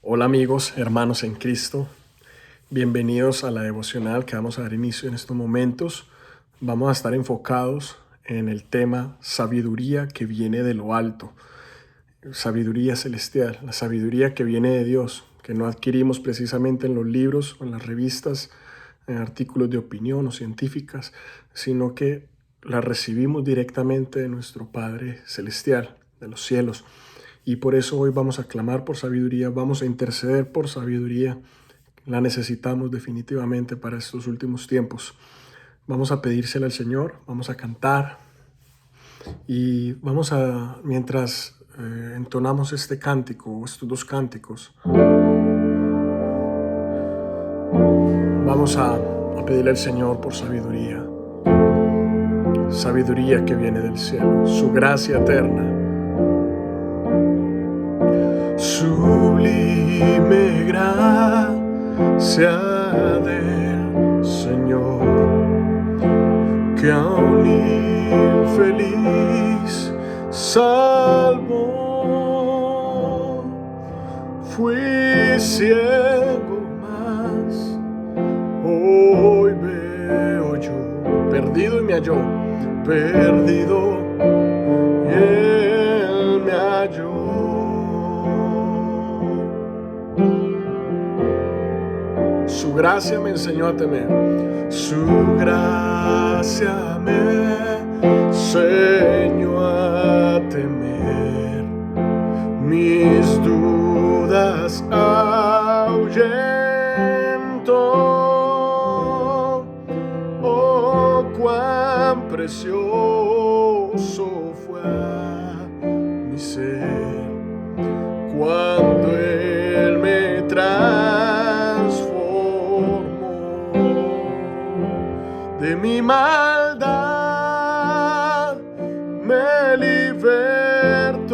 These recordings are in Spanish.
Hola amigos, hermanos en Cristo, bienvenidos a la devocional que vamos a dar inicio en estos momentos. Vamos a estar enfocados en el tema sabiduría que viene de lo alto, sabiduría celestial, la sabiduría que viene de Dios, que no adquirimos precisamente en los libros o en las revistas, en artículos de opinión o científicas, sino que la recibimos directamente de nuestro Padre Celestial, de los cielos. Y por eso hoy vamos a clamar por sabiduría, vamos a interceder por sabiduría. La necesitamos definitivamente para estos últimos tiempos. Vamos a pedírsela al Señor, vamos a cantar y mientras entonamos este cántico, estos dos cánticos, vamos a pedirle al Señor por sabiduría. Sabiduría que viene del cielo, su gracia eterna. Sublime gracia del Señor, que a un infeliz salvó. Fui ciego, mas hoy veo yo. Perdido y me halló, perdido y él me halló. Su gracia me enseñó a temer, su gracia me enseñó a temer, mis dudas ahuyentó. Oh, cuán precioso fue mi ser cuando Él me de mi maldad, me libertó,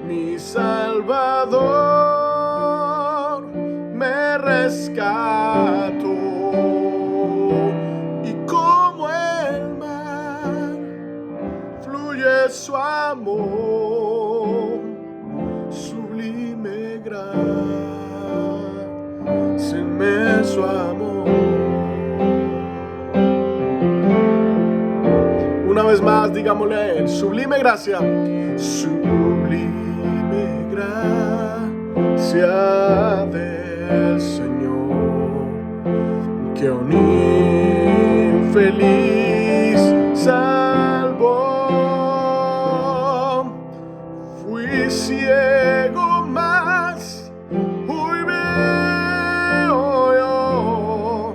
mi Salvador me rescató. Y como el mar fluye su amor, sublime gracia, inmenso amor. Una vez más, digámosle a Él, sublime gracia, sublime gracia del Señor, que a un infeliz salvó. Fui ciego, mas hoy veo yo,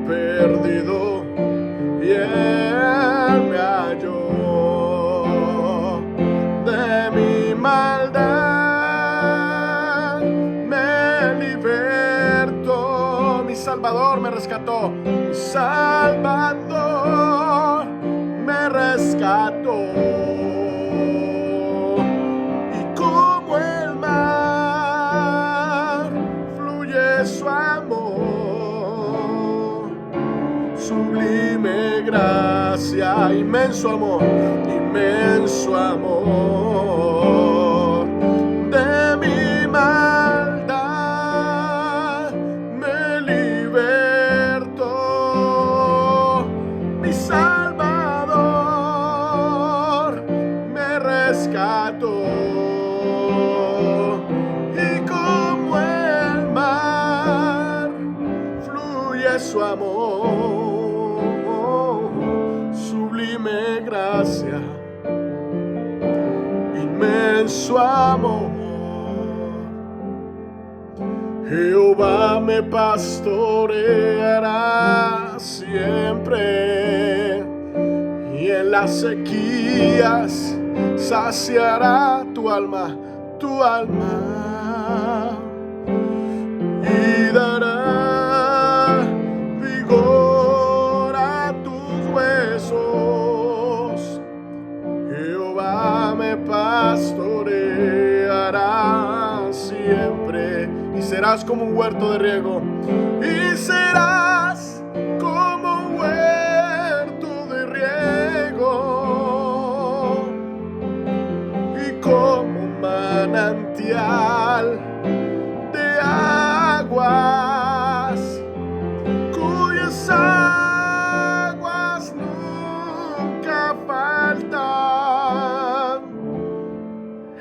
perdido y Él me halló. De mi maldad me libertó, mi Salvador me rescató, mi Salvador me rescató. Y como el mar fluye su amor, sublime gracia, inmenso amor, inmenso amor. De mi maldad me libertó, mi Salvador me rescató. Y como el mar fluye su amor, sublime gracia, inmenso amor. Jehová me pastoreará siempre, y en las sequías saciará tu alma, y dará vigor a tus huesos. Jehová me pastoreará siempre, y serás como un huerto de riego, y serás como un huerto de riego, y como manantial de aguas, cuyas aguas nunca faltan.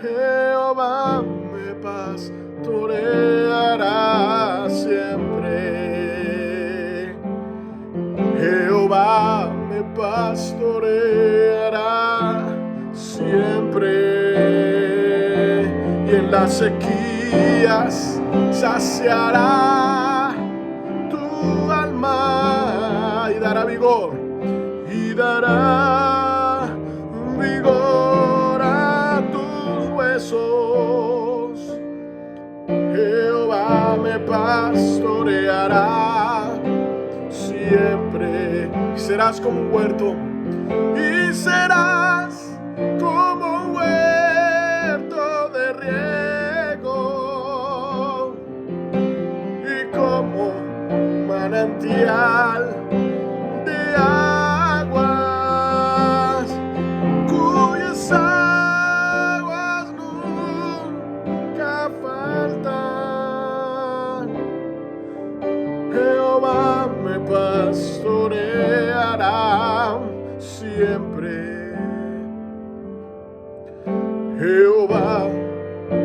Jehová me pastoreará siempre. Jehová me pastoreará siempre. Y en las sequías saciará tu alma y dará vigor. Y dará vigor a tus huesos. Jehová me pastoreará siempre. Y serás como un huerto. Y serás como un huerto de riego. Y como un manantial de aguas, cuyas aguas nunca faltan. Jehová me pastoreará siempre. Jehová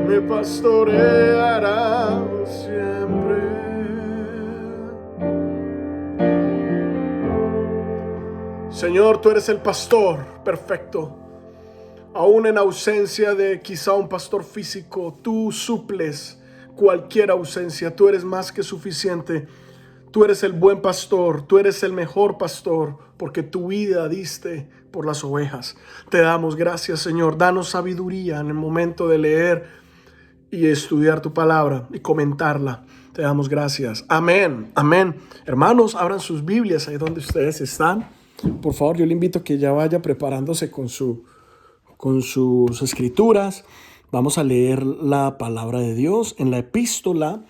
me pastoreará siempre. Señor, tú eres el pastor perfecto. Aún en ausencia de quizá un pastor físico, tú suples cualquier ausencia. Tú eres más que suficiente. Tú eres el buen pastor, tú eres el mejor pastor, porque tu vida diste por las ovejas. Te damos gracias, Señor. Danos sabiduría en el momento de leer y estudiar tu palabra y comentarla. Te damos gracias. Amén, amén. Hermanos, abran sus Biblias ahí donde ustedes están. Por favor, yo le invito a que ya vaya preparándose con sus escrituras. Vamos a leer la palabra de Dios en la epístola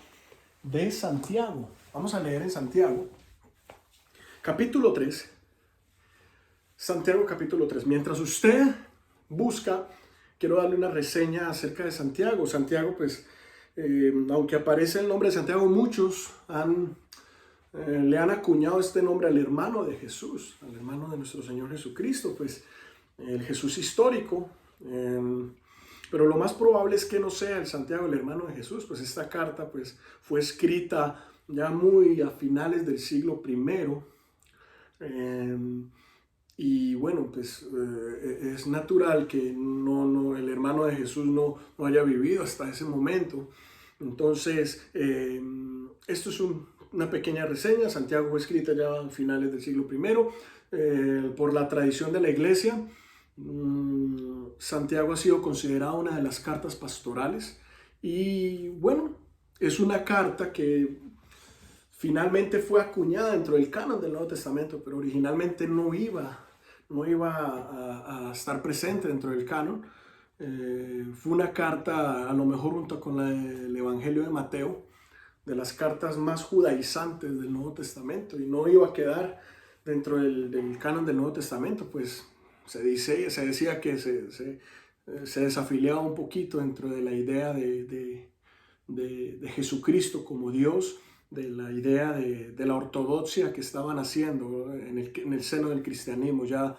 de Santiago. Vamos a leer en Santiago, capítulo 3. Santiago, capítulo 3. Mientras usted busca, quiero darle una reseña acerca de Santiago. Santiago, pues, aunque aparece el nombre de Santiago, muchos le han acuñado este nombre al hermano de Jesús, al hermano de nuestro Señor Jesucristo, pues, el Jesús histórico. Pero lo más probable es que no sea el Santiago, el hermano de Jesús, pues esta carta, pues, fue escrita ya muy a finales del siglo I. Y bueno, pues es natural que el hermano de Jesús no haya vivido hasta ese momento. Entonces, esto es una pequeña reseña. Santiago fue escrita ya a finales del siglo I. Por la tradición de la iglesia, Santiago ha sido considerada una de las cartas pastorales. Y bueno, es una carta que finalmente fue acuñada dentro del canon del Nuevo Testamento, pero originalmente no iba a estar presente dentro del canon. Fue una carta, a lo mejor junto con el Evangelio de Mateo, de las cartas más judaizantes del Nuevo Testamento, y no iba a quedar dentro del canon del Nuevo Testamento, pues se decía que se desafiliaba un poquito dentro de la idea de Jesucristo como Dios, de la idea de la ortodoxia que estaban haciendo en el seno del cristianismo, ya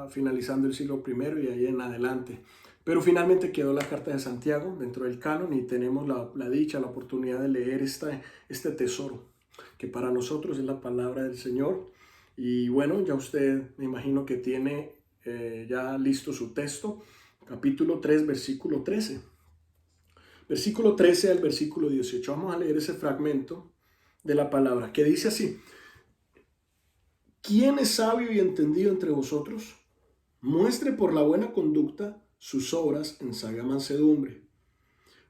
finalizando el siglo I y ahí en adelante. Pero finalmente quedó la carta de Santiago dentro del canon y tenemos la dicha, la oportunidad de leer este tesoro, que para nosotros es la palabra del Señor. Y bueno, ya usted me imagino que tiene ya listo su texto, capítulo 3, versículo 13. Versículo 13 al versículo 18. Vamos a leer ese fragmento de la palabra que dice así: ¿Quién es sabio y entendido entre vosotros? Muestre por la buena conducta sus obras en sabia mansedumbre.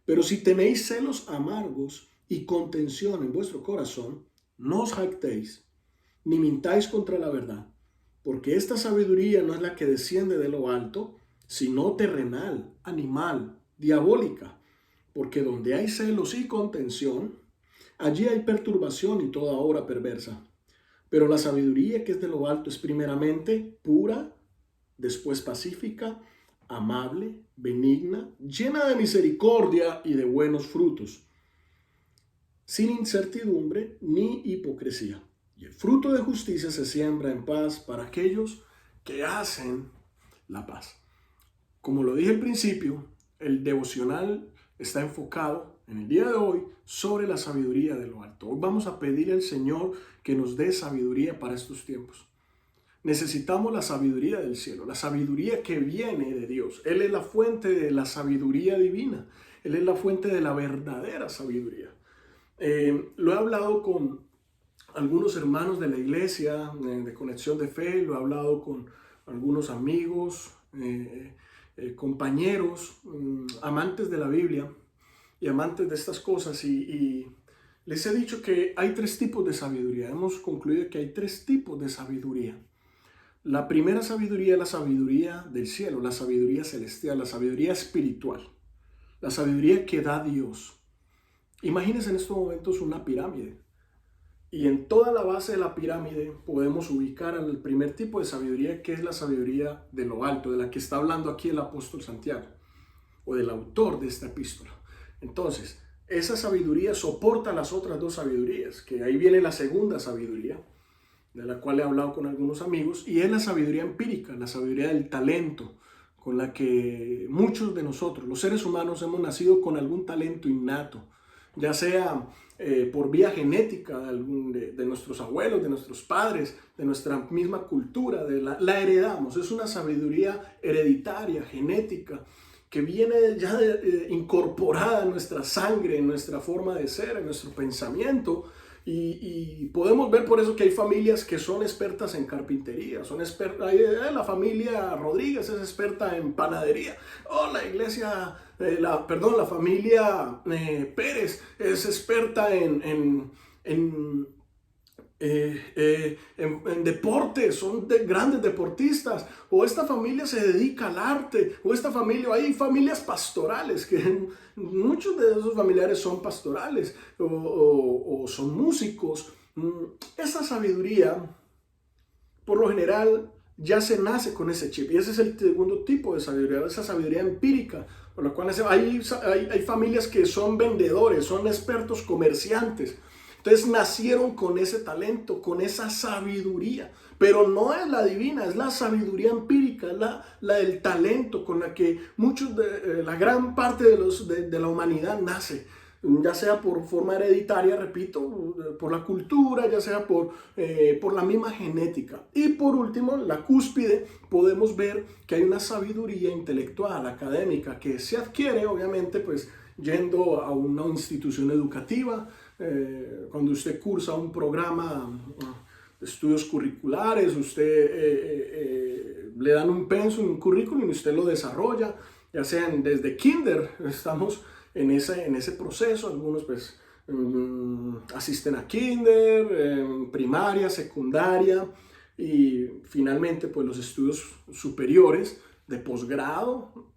Pero si tenéis celos amargos y contención en vuestro corazón, no os jactéis, ni mintáis contra la verdad, porque esta sabiduría no es la que desciende de lo alto, sino terrenal, animal, diabólica. Porque donde hay celos y contención, allí hay perturbación y toda obra perversa. Pero la sabiduría que es de lo alto es primeramente pura, después pacífica, amable, benigna, llena de misericordia y de buenos frutos, sin incertidumbre ni hipocresía. Y el fruto de justicia se siembra en paz para aquellos que hacen la paz. Como lo dije al principio, el devocional está enfocado en el día de hoy sobre la sabiduría de lo alto. Hoy vamos a pedir al Señor que nos dé sabiduría para estos tiempos. Necesitamos la sabiduría del cielo, la sabiduría que viene de Dios. Él es la fuente de la sabiduría divina. Él es la fuente de la verdadera sabiduría. Lo he hablado con algunos hermanos de la iglesia, de Conexión de Fe, lo he hablado con algunos amigos, compañeros, amantes de la Biblia y amantes de estas cosas, y les he dicho que hay tres tipos de sabiduría. Hemos concluido que hay tres tipos de sabiduría. La primera sabiduría es la sabiduría del cielo, la sabiduría celestial, la sabiduría espiritual, la sabiduría que da Dios. Imagínense en estos momentos una pirámide. Y en toda la base de la pirámide podemos ubicar al primer tipo de sabiduría, que es la sabiduría de lo alto, de la que está hablando aquí el apóstol Santiago, o del autor de esta epístola. Entonces, esa sabiduría soporta las otras dos sabidurías, que ahí viene la segunda sabiduría, de la cual he hablado con algunos amigos, y es la sabiduría empírica, la sabiduría del talento, con la que muchos de nosotros, los seres humanos, hemos nacido con algún talento innato, ya sea por vía genética de nuestros abuelos, de nuestros padres, de nuestra misma cultura, la heredamos. Es una sabiduría hereditaria, genética, que viene ya incorporada en nuestra sangre, en nuestra forma de ser, en nuestro pensamiento. Y podemos ver por eso que hay familias que son expertas en carpintería, la familia Rodríguez es experta en panadería, la familia Pérez es experta en deportes, son grandes deportistas, o esta familia se dedica al arte, o esta familia, hay familias pastorales, que muchos de esos familiares son pastorales, o son músicos. Esa sabiduría, por lo general, ya se nace con ese chip, y ese es el segundo tipo de sabiduría, esa sabiduría empírica, por lo cual hay familias que son vendedores, son expertos comerciantes. Entonces nacieron con ese talento, con esa sabiduría, pero no es la divina, es la sabiduría empírica, es la del talento con la que la gran parte de la humanidad nace, ya sea por forma hereditaria, repito, por la cultura, ya sea por la misma genética. Y por último, la cúspide, podemos ver que hay una sabiduría intelectual, académica, que se adquiere obviamente pues yendo a una institución educativa. Cuando usted cursa un programa de estudios curriculares, usted le dan un pensum, un currículum, y usted lo desarrolla, ya sean desde kinder, estamos en ese proceso. Algunos pues asisten a kinder, primaria, secundaria, y finalmente pues los estudios superiores de posgrado,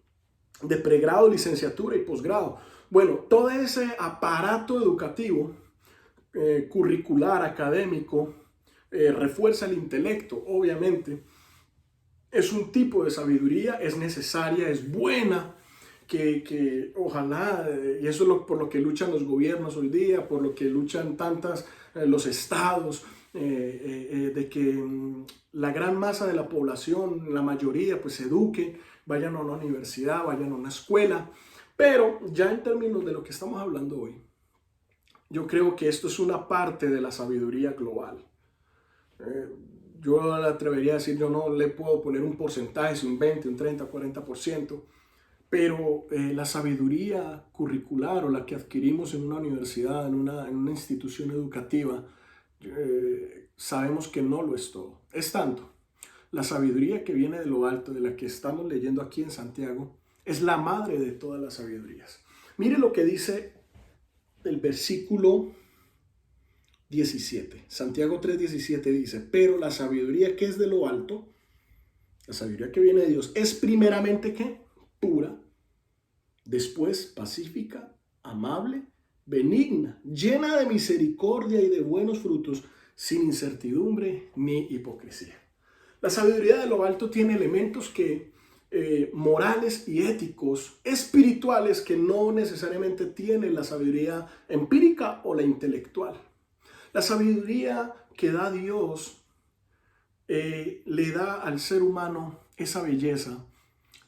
de pregrado, licenciatura y posgrado. Bueno, todo ese aparato educativo, curricular, académico, refuerza el intelecto, obviamente. Es un tipo de sabiduría, es necesaria, es buena, que ojalá, y eso es por lo que luchan los gobiernos hoy día, por lo que luchan los estados, de que la gran masa de la población, la mayoría, pues se eduque, vayan a una universidad, vayan a una escuela. Pero ya en términos de lo que estamos hablando hoy, yo creo que esto es una parte de la sabiduría global. Yo le atrevería a decir, yo no le puedo poner un porcentaje, si un 20, un 30, 40%, pero la sabiduría curricular, o la que adquirimos en una universidad, en una institución educativa, sabemos que no lo es todo. Es tanto, la sabiduría que viene de lo alto, de la que estamos leyendo aquí en Santiago, es la madre de todas las sabidurías. Mire lo que dice el versículo 17. Santiago 3:17 dice: pero la sabiduría que es de lo alto, la sabiduría que viene de Dios, es primeramente ¿qué? Pura, después pacífica, amable, benigna, llena de misericordia y de buenos frutos, sin incertidumbre ni hipocresía. La sabiduría de lo alto tiene elementos que morales y éticos, espirituales, que no necesariamente tienen la sabiduría empírica o la intelectual. La sabiduría que da Dios le da al ser humano esa belleza,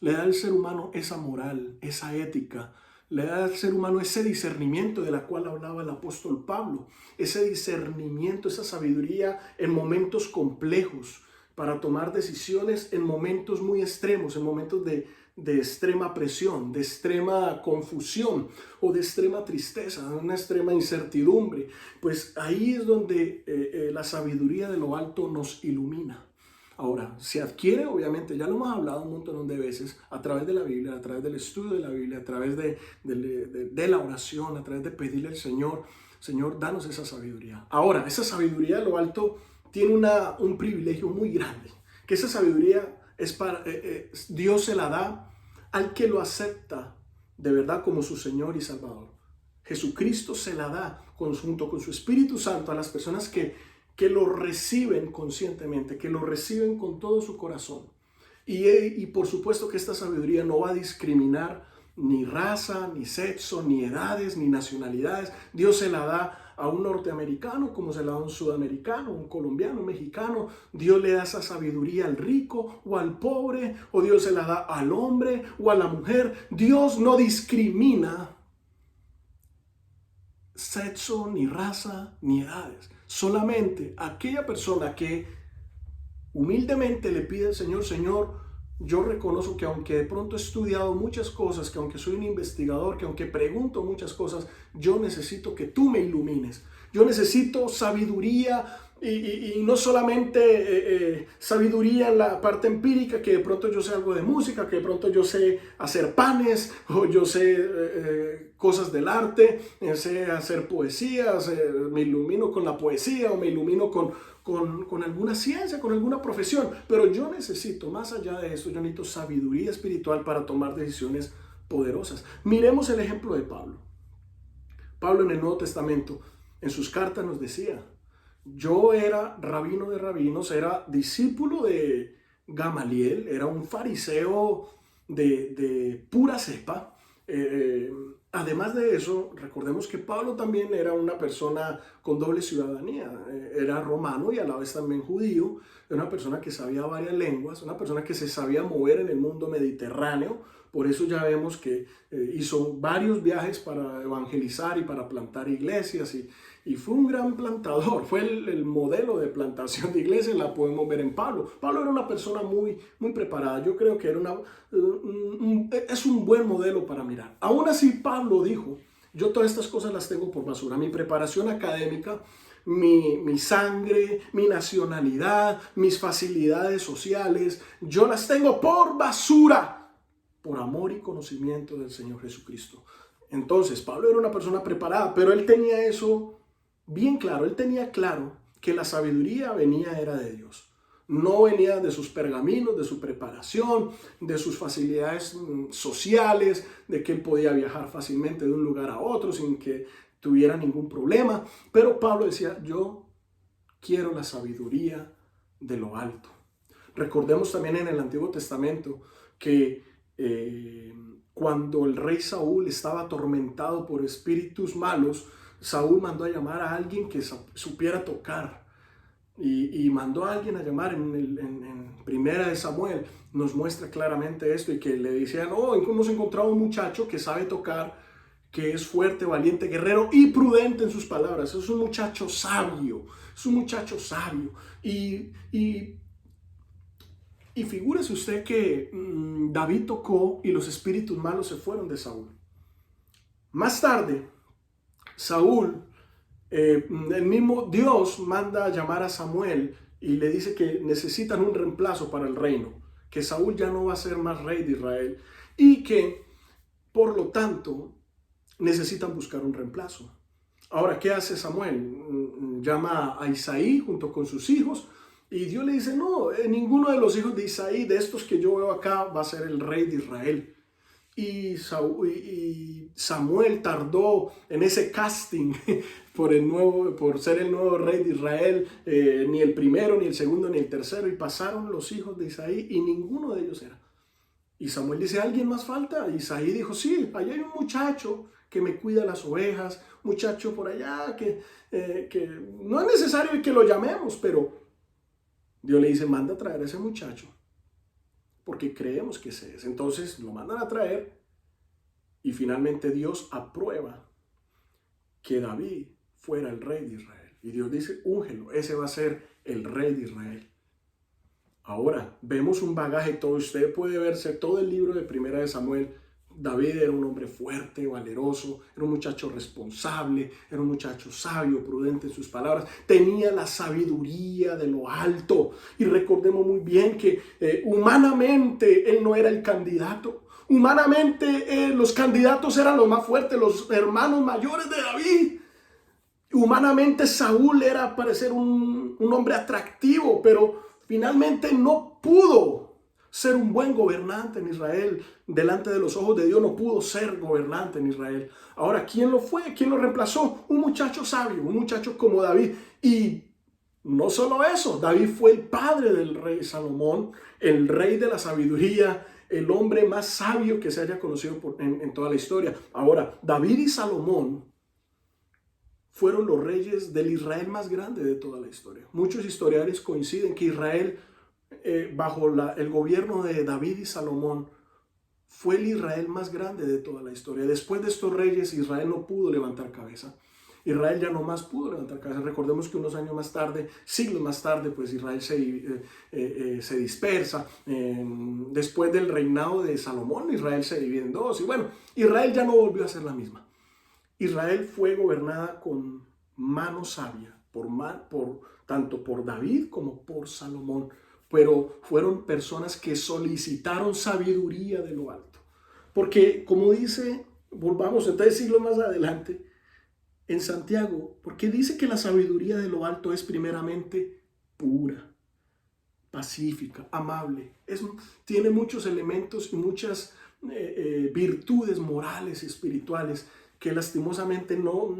le da al ser humano esa moral, esa ética, le da al ser humano ese discernimiento de la cual hablaba el apóstol Pablo, ese discernimiento, esa sabiduría en momentos complejos para tomar decisiones en momentos muy extremos, en momentos de extrema presión, de extrema confusión o de extrema tristeza, de una extrema incertidumbre. Pues ahí es donde la sabiduría de lo alto nos ilumina. Ahora, se adquiere, obviamente, ya lo hemos hablado un montón de veces, a través de la Biblia, a través del estudio de la Biblia, a través de la oración, a través de pedirle al Señor, Señor, danos esa sabiduría. Ahora, esa sabiduría de lo alto tiene un privilegio muy grande, que esa sabiduría es para, Dios se la da al que lo acepta de verdad como su Señor y Salvador. Jesucristo se la da junto con su Espíritu Santo a las personas que lo reciben conscientemente, que lo reciben con todo su corazón. Y por supuesto que esta sabiduría no va a discriminar ni raza, ni sexo, ni edades, ni nacionalidades. Dios se la da a un norteamericano como se la da a un sudamericano, un colombiano, un mexicano. Dios le da esa sabiduría al rico o al pobre, o Dios se la da al hombre o a la mujer. Dios no discrimina sexo, ni raza, ni edades. Solamente aquella persona que humildemente le pide al Señor, Señor, yo reconozco que aunque de pronto he estudiado muchas cosas, que aunque soy un investigador, que aunque pregunto muchas cosas, yo necesito que tú me ilumines. Yo necesito sabiduría y no solamente sabiduría en la parte empírica, que de pronto yo sé algo de música, que de pronto yo sé hacer panes, o yo sé cosas del arte, sé hacer poesías, me ilumino con la poesía o me ilumino con alguna ciencia, con alguna profesión, pero yo necesito, más allá de eso, yo necesito sabiduría espiritual para tomar decisiones poderosas. Miremos el ejemplo de Pablo. Pablo en el Nuevo Testamento, en sus cartas nos decía, yo era rabino de rabinos, era discípulo de Gamaliel, era un fariseo de pura cepa. Además de eso, recordemos que Pablo también era una persona con doble ciudadanía, era romano y a la vez también judío, era una persona que sabía varias lenguas, una persona que se sabía mover en el mundo mediterráneo. Por eso ya vemos que hizo varios viajes para evangelizar y para plantar iglesias y fue un gran plantador, fue el modelo de plantación de iglesias, la podemos ver en Pablo. Pablo era una persona muy preparada, yo creo que era es un buen modelo para mirar. Aún así Pablo dijo, yo todas estas cosas las tengo por basura, mi preparación académica, mi sangre, mi nacionalidad, mis facilidades sociales, yo las tengo por basura, por amor y conocimiento del Señor Jesucristo. Entonces, Pablo era una persona preparada, pero él tenía eso bien claro. Él tenía claro que la sabiduría era de Dios. No venía de sus pergaminos, de su preparación, de sus facilidades sociales, de que él podía viajar fácilmente de un lugar a otro sin que tuviera ningún problema. Pero Pablo decía, yo quiero la sabiduría de lo alto. Recordemos también en el Antiguo Testamento que cuando el rey Saúl estaba atormentado por espíritus malos, Saúl mandó a llamar a alguien que supiera tocar y mandó a alguien a llamar en Primera de Samuel, nos muestra claramente esto, y que le decían, hemos encontrado un muchacho que sabe tocar, que es fuerte, valiente, guerrero y prudente en sus palabras. Es un muchacho sabio, es un muchacho sabio. Y figúrese usted que David tocó y los espíritus malos se fueron de Saúl. Más tarde, Saúl, el mismo Dios manda a llamar a Samuel y le dice que necesitan un reemplazo para el reino, que Saúl ya no va a ser más rey de Israel y que, por lo tanto, necesitan buscar un reemplazo. Ahora, ¿qué hace Samuel? Llama a Isaí junto con sus hijos. Y Dios le dice, no, ninguno de los hijos de Isaí, de estos que yo veo acá, va a ser el rey de Israel. Y Samuel tardó en ese casting por ser el nuevo rey de Israel, ni el primero, ni el segundo, ni el tercero. Y pasaron los hijos de Isaí y ninguno de ellos era. Y Samuel dice, ¿alguien más falta? Y Isaí dijo, sí, allá hay un muchacho que me cuida las ovejas, muchacho por allá que no es necesario que lo llamemos, pero Dios le dice, manda a traer a ese muchacho, porque creemos que ese es. Entonces lo mandan a traer y finalmente Dios aprueba que David fuera el rey de Israel. Y Dios dice, úngelo, ese va a ser el rey de Israel. Ahora, vemos un bagaje todo. Usted puede verse todo el libro de Primera de Samuel. David era un hombre fuerte, valeroso, era un muchacho responsable, era un muchacho sabio, prudente en sus palabras, tenía la sabiduría de lo alto. Y recordemos muy bien que humanamente él no era el candidato. Humanamente los candidatos eran los más fuertes, los hermanos mayores de David. Humanamente Saúl era parecer un hombre atractivo, pero finalmente no pudo ser un buen gobernante en Israel. Delante de los ojos de Dios no pudo ser gobernante en Israel. Ahora, ¿quién lo fue? ¿Quién lo reemplazó? Un muchacho sabio, un muchacho como David. Y no solo eso, David fue el padre del rey Salomón, el rey de la sabiduría, el hombre más sabio que se haya conocido en toda la historia. Ahora, David y Salomón fueron los reyes del Israel más grande de toda la historia. Muchos historiadores coinciden que Israel, bajo el gobierno de David y Salomón, fue el Israel más grande de toda la historia. Después de estos reyes, Israel no pudo levantar cabeza. Israel ya no más pudo levantar cabeza. Recordemos que unos años más tarde, siglos más tarde, pues Israel se dispersa. Después del reinado de Salomón, Israel se divide en dos. Y bueno, Israel ya no volvió a ser la misma. Israel fue gobernada con mano sabia, tanto por David como por Salomón, pero fueron personas que solicitaron sabiduría de lo alto. Porque, como dice, volvamos entonces siglos más adelante, en Santiago, porque dice que la sabiduría de lo alto es primeramente pura, pacífica, amable. Tiene muchos elementos y muchas virtudes morales y espirituales que lastimosamente no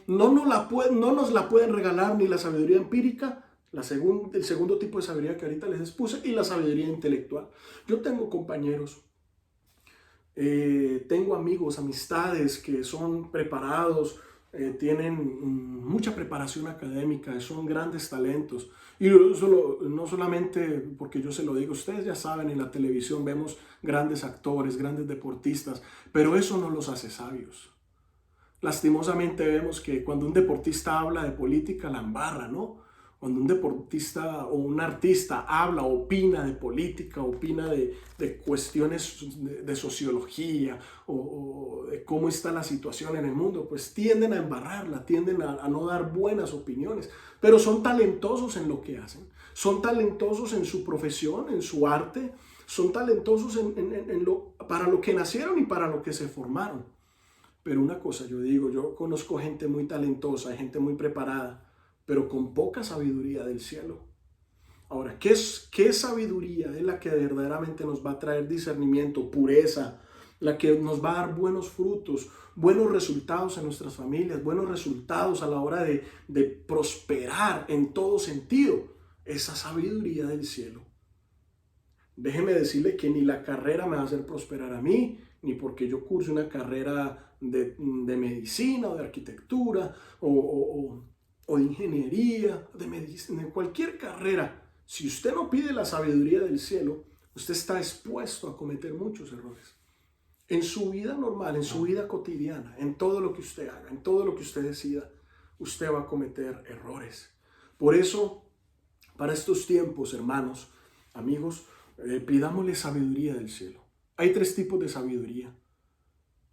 nos la pueden regalar ni la sabiduría empírica, el segundo tipo de sabiduría que ahorita les expuse, y la sabiduría intelectual. Yo tengo compañeros, tengo amigos, amistades que son preparados, tienen mucha preparación académica, son grandes talentos. Y no solamente porque yo se lo digo, ustedes ya saben, en la televisión vemos grandes actores, grandes deportistas, pero eso no los hace sabios. Lastimosamente vemos que cuando un deportista habla de política la embarra, ¿no? Cuando un deportista o un artista habla, opina de política, opina de cuestiones de sociología o de cómo está la situación en el mundo, pues tienden a embarrarla, tienden a no dar buenas opiniones, pero son talentosos en lo que hacen, son talentosos en su profesión, en su arte, son talentosos para lo que nacieron y para lo que se formaron. Pero una cosa yo digo, yo conozco gente muy talentosa, gente muy preparada, pero con poca sabiduría del cielo. Ahora, ¿qué sabiduría es la que verdaderamente nos va a traer discernimiento, pureza, la que nos va a dar buenos frutos, buenos resultados en nuestras familias, buenos resultados a la hora de prosperar en todo sentido? Esa sabiduría del cielo. Déjeme decirle que ni la carrera me va a hacer prosperar a mí, ni porque yo curse una carrera de medicina o de arquitectura o de ingeniería, de medicina, de cualquier carrera. Si usted no pide la sabiduría del cielo, usted está expuesto a cometer muchos errores. En su vida normal, en su vida cotidiana, en todo lo que usted haga, en todo lo que usted decida, usted va a cometer errores. Por eso, para estos tiempos, hermanos, amigos, pidámosle sabiduría del cielo. Hay tres tipos de sabiduría.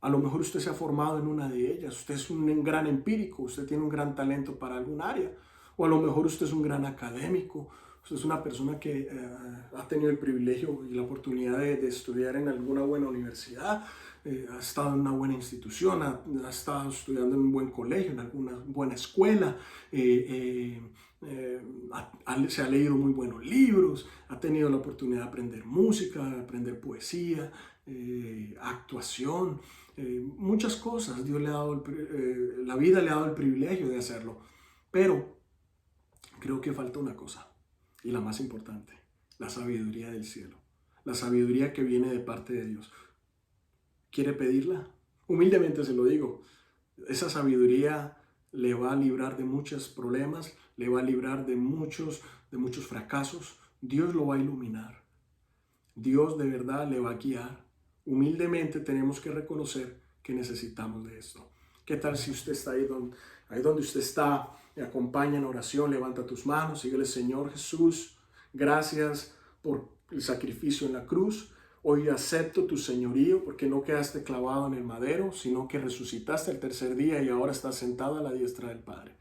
A lo mejor usted se ha formado en una de ellas. Usted es un gran empírico, usted tiene un gran talento para algún área. O a lo mejor usted es un gran académico. Usted es una persona que ha tenido el privilegio y la oportunidad de estudiar en alguna buena universidad. Ha estado en una buena institución, ha estado estudiando en un buen colegio, en alguna buena escuela. Se ha leído muy buenos libros, ha tenido la oportunidad de aprender música, de aprender poesía, actuación, muchas cosas. Dios le ha dado la vida le ha dado el privilegio de hacerlo, pero creo que falta una cosa, y la más importante, la sabiduría del cielo. la sabiduría que viene de parte de Dios. ¿Quiere pedirla? Humildemente se lo digo. Esa sabiduría le va a librar de muchos problemas, le va a librar de muchos fracasos. Dios lo va a iluminar. Dios de verdad le va a guiar. Humildemente tenemos que reconocer que necesitamos de esto. ¿Qué tal si usted está ahí donde usted está? Me acompaña en oración, levanta tus manos, síguele: Señor Jesús, gracias por el sacrificio en la cruz. Hoy acepto tu señorío porque no quedaste clavado en el madero, sino que resucitaste el tercer día y ahora estás sentado a la diestra del Padre.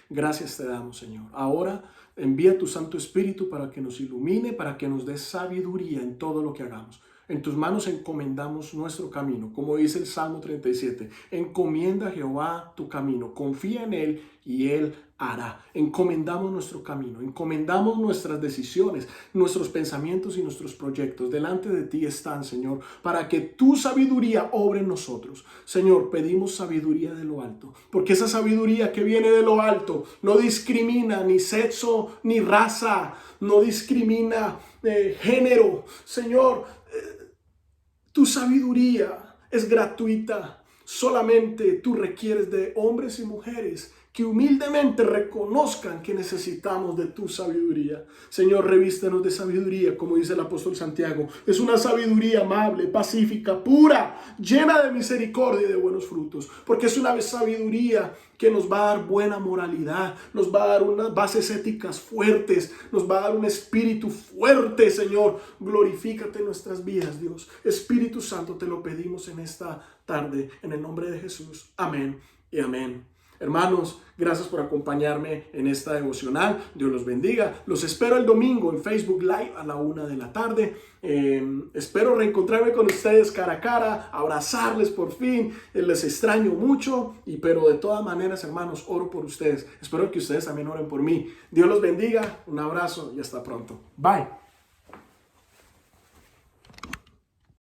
Gracias te damos, Señor. Ahora envía tu Santo Espíritu para que nos ilumine, para que nos dé sabiduría en todo lo que hagamos. En tus manos encomendamos nuestro camino, como dice el Salmo 37. Encomienda a Jehová tu camino, confía en Él y Él hará. Encomendamos nuestro camino, encomendamos nuestras decisiones, nuestros pensamientos y nuestros proyectos. Delante de ti están, Señor, para que tu sabiduría obre en nosotros. Señor, pedimos sabiduría de lo alto, porque esa sabiduría que viene de lo alto no discrimina ni sexo ni raza, no discrimina género. Señor, tu sabiduría es gratuita. Solamente tú requieres de hombres y mujeres que humildemente reconozcan que necesitamos de tu sabiduría. Señor, revístenos de sabiduría, como dice el apóstol Santiago. Es una sabiduría amable, pacífica, pura, llena de misericordia y de buenos frutos. Porque es una sabiduría que nos va a dar buena moralidad, nos va a dar unas bases éticas fuertes, nos va a dar un espíritu fuerte, Señor. Glorifícate en nuestras vidas, Dios. Espíritu Santo, te lo pedimos en esta tarde, en el nombre de Jesús. Amén y amén. Hermanos, gracias por acompañarme en esta devocional. Dios los bendiga. Los espero el domingo en Facebook Live a la 1 de la tarde. Espero reencontrarme con ustedes cara a cara, abrazarles por fin. Les extraño mucho, pero de todas maneras, hermanos, oro por ustedes. Espero que ustedes también oren por mí. Dios los bendiga. Un abrazo y hasta pronto. Bye.